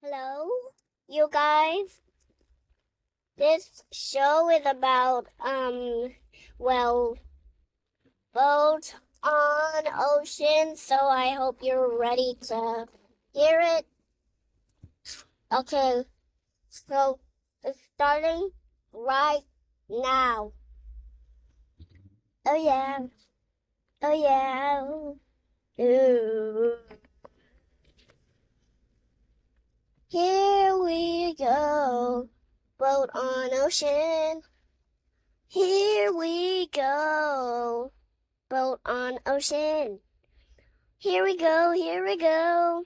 Hello, you guys. This show is about well, boat on ocean, so I hope you're ready to hear it. Okay, so it's starting right now. Oh yeah. Oh yeah. Ooh. Here we go. Boat on ocean. Here we go. Boat on ocean. Here we go, here we go.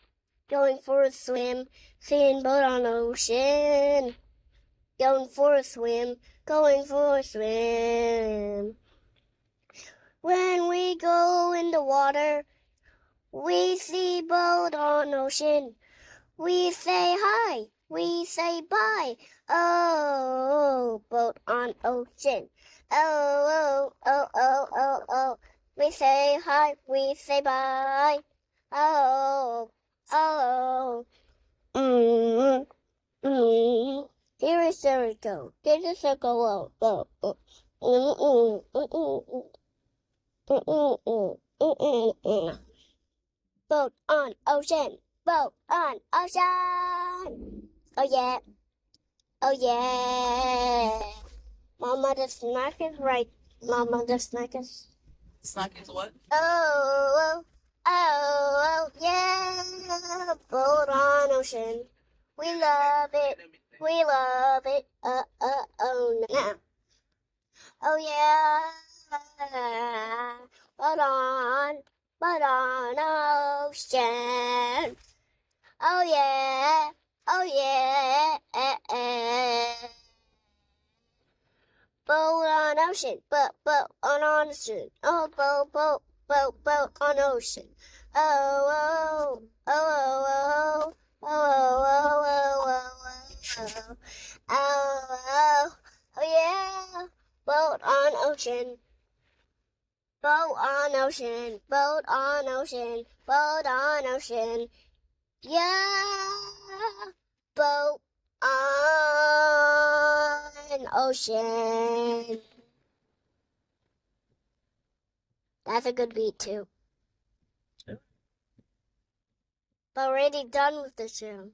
Going for a swim, seeing boat on ocean. Going for a swim, going for a swim. When we go in the water, we see boat on ocean. We say hi, we say bye. Oh, boat on ocean. Oh. We say hi, we say bye. Oh. Mm, Here is circle. Get a circle out. Go. Boat on ocean. Boat on ocean. Oh yeah. Oh yeah. Mama, the snack is right. Mama, the snack is. Snack is what? Yeah. Boat on ocean. We love it. We love it. Now. Oh yeah. Boat on ocean. Oh yeah. Oh yeah. Boat on ocean, boat on ocean. Oh, boat on ocean. Oh yeah. Boat on ocean. Boat on ocean, boat on ocean, boat on ocean. Yeah, boat on ocean. That's a good beat too. Already done with the show.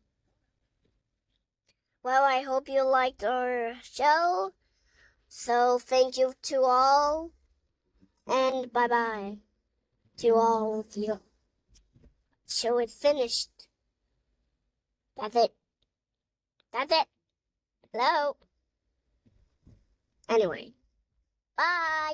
Well, I hope you liked our show. So thank you to all. And bye-bye to all of you. Show is finished. That's it. That's it. Hello. Anyway. Bye.